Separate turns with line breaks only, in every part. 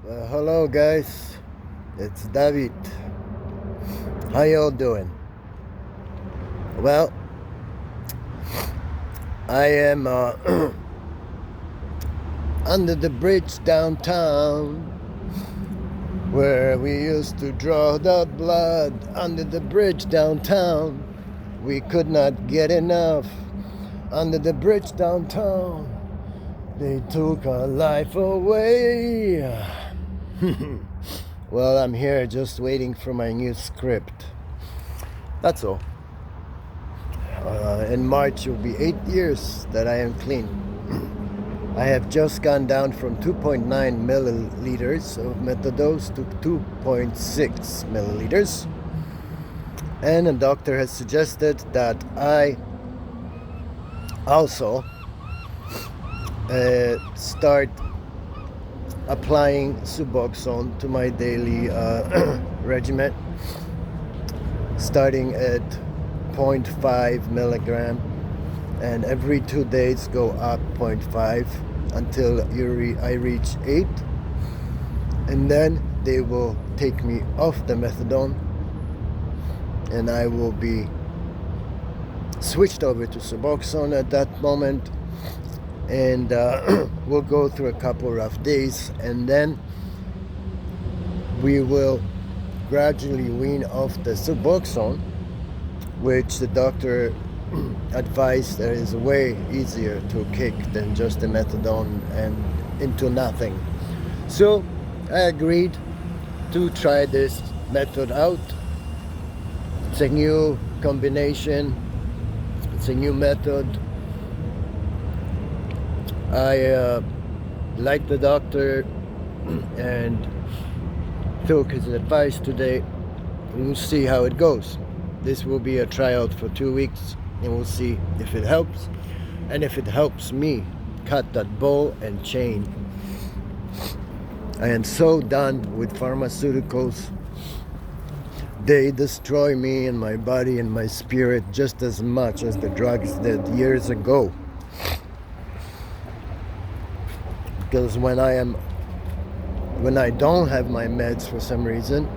Hello guys, it's David. How y'all doing? Well, I am under the bridge downtown where we used to draw the blood. Under the bridge downtown, we could not get enough. Under the bridge downtown, they took our life away. Well, I'm here just waiting for my new script. That's all. In March, it will be 8 years that I am clean. I have just gone down from 2.9 milliliters of methadose to 2.6 milliliters. And a doctor has suggested that I also start applying Suboxone to my daily regimen, starting at 0.5 milligram, and every 2 days go up 0.5 until I reach 8, and then they will take me off the methadone and I will be switched over to Suboxone at that moment, and we'll go through a couple rough days, and then we will gradually wean off the Suboxone, which the doctor advised that is way easier to kick than just the methadone and into nothing. So I agreed to try this method out. It's a new combination, it's a new method. I liked the doctor and took his advice today. We'll see how it goes. This will be a tryout for 2 weeks, and we'll see if it helps, and if it helps me cut that ball and chain. I am so done with pharmaceuticals. They destroy me and my body and my spirit just as much as the drugs did years ago. Because when I don't have my meds for some reason,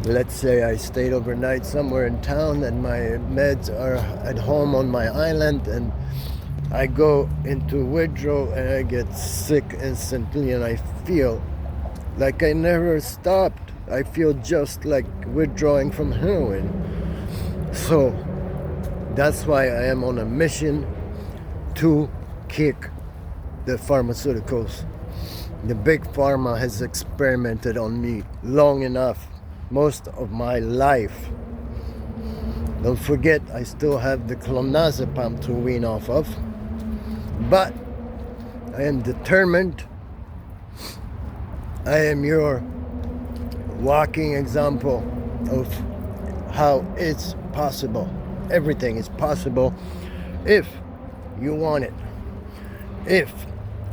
let's say I stayed overnight somewhere in town and my meds are at home on my island, and I go into withdrawal and I get sick instantly, and I feel like I never stopped. I feel just like withdrawing from heroin. So that's why I am on a mission to kick the pharmaceuticals. The big pharma has experimented on me long enough, most of my life. Don't forget, I still have the clonazepam to wean off of, but I am determined. I am your walking example of how it's possible. Everything is possible if you want it, if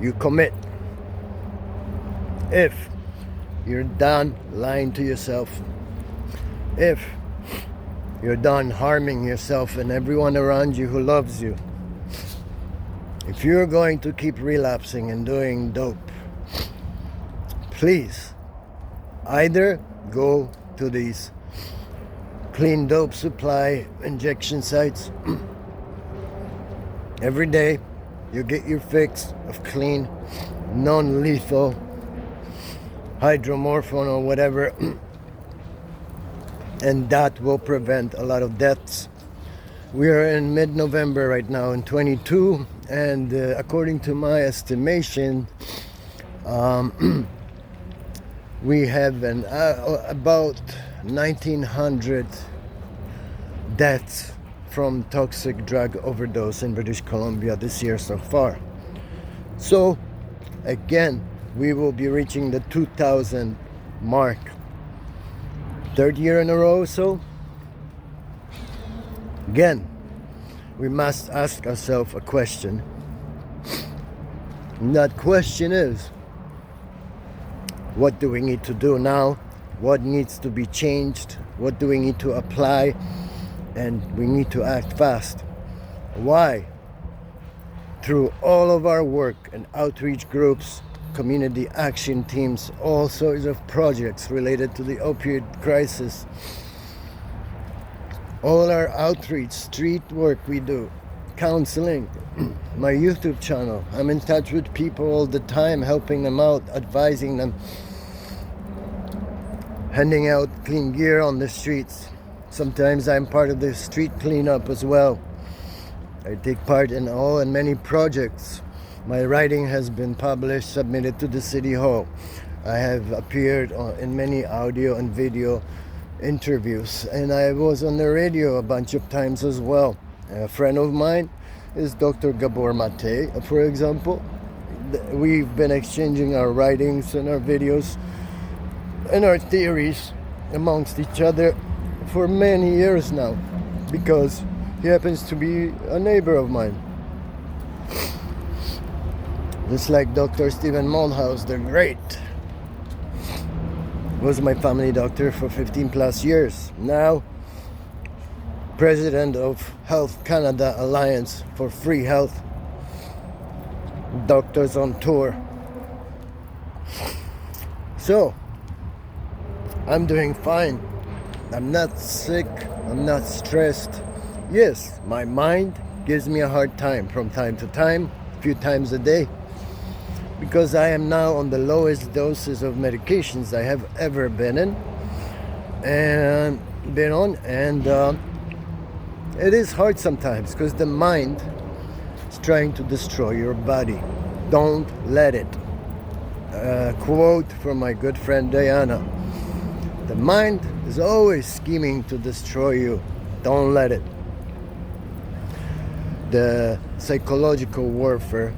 you commit, if you're done lying to yourself, if you're done harming yourself and everyone around you who loves you. If you're going to keep relapsing and doing dope, please either go to these clean dope supply injection sites. Every day you get your fix of clean, non-lethal hydromorphone or whatever, and that will prevent a lot of deaths. We are in mid-November right now in 22, and according to my estimation, we have about 1,900 deaths from toxic drug overdose in British Columbia this year so far. So again, we will be reaching the 2,000 mark. Third year in a row. So again, we must ask ourselves a question. And that question is, what do we need to do now? What needs to be changed? What do we need to apply? And we need to act fast. Why? Through all of our work and outreach groups, community action teams, all sorts of projects related to the opioid crisis. All our outreach, street work we do, counseling, my YouTube channel. I'm in touch with people all the time, helping them out, advising them, handing out clean gear on the streets. Sometimes I'm part of the street cleanup as well. I take part in all and many projects. My writing has been published, submitted to the City Hall. I have appeared in many audio and video interviews, and I was on the radio a bunch of times as well. A friend of mine is Dr. Gabor Mate, for example. We've been exchanging our writings and our videos and our theories amongst each other for many years now, because he happens to be a neighbor of mine. Just like Dr. Stephen Malthouse, the great, was my family doctor for 15 plus years. Now, president of Health Canada Alliance for Free Health. Doctors on tour. So, I'm doing fine. I'm not sick. I'm not stressed. Yes, my mind gives me a hard time from time to time, a few times a day, because I am now on the lowest doses of medications I have ever been on, and it is hard sometimes because the mind is trying to destroy your body. Don't let it. Quote from my good friend Diana: the mind is always scheming to destroy you. Don't let it. The psychological warfare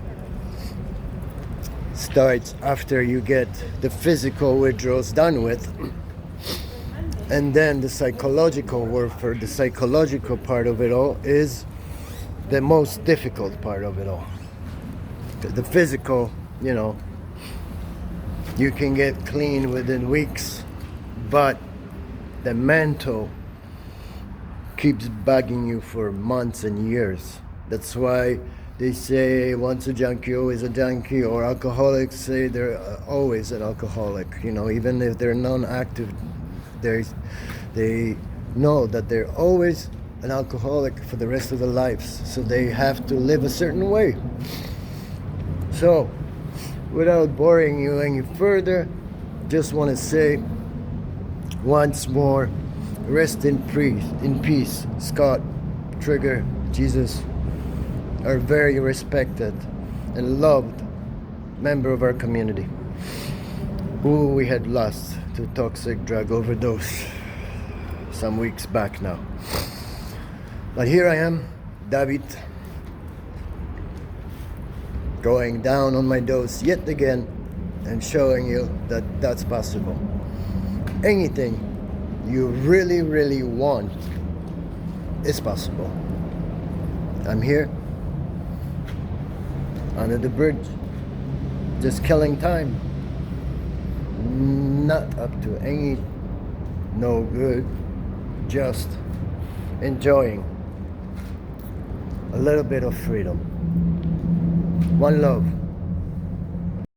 starts after you get the physical withdrawals done with, and then the psychological warfare, the psychological part of it all, is the most difficult part of it all. The physical, you can get clean within weeks, but the mental keeps bugging you for months and years. That's why they say once a junkie, always a junkie, or alcoholics say they're always an alcoholic. Even if they're non-active, they know that they're always an alcoholic for the rest of their lives. So they have to live a certain way. So, without boring you any further, just want to say once more, rest in peace, Scott, Trigger, Jesus, are very respected and loved member of our community who we had lost to toxic drug overdose some weeks back now. But here I am, David, going down on my dose yet again and showing you that that's possible. Anything you really, really want is possible. I'm here under the bridge, just killing time, not up to any no good, just enjoying a little bit of freedom. One love.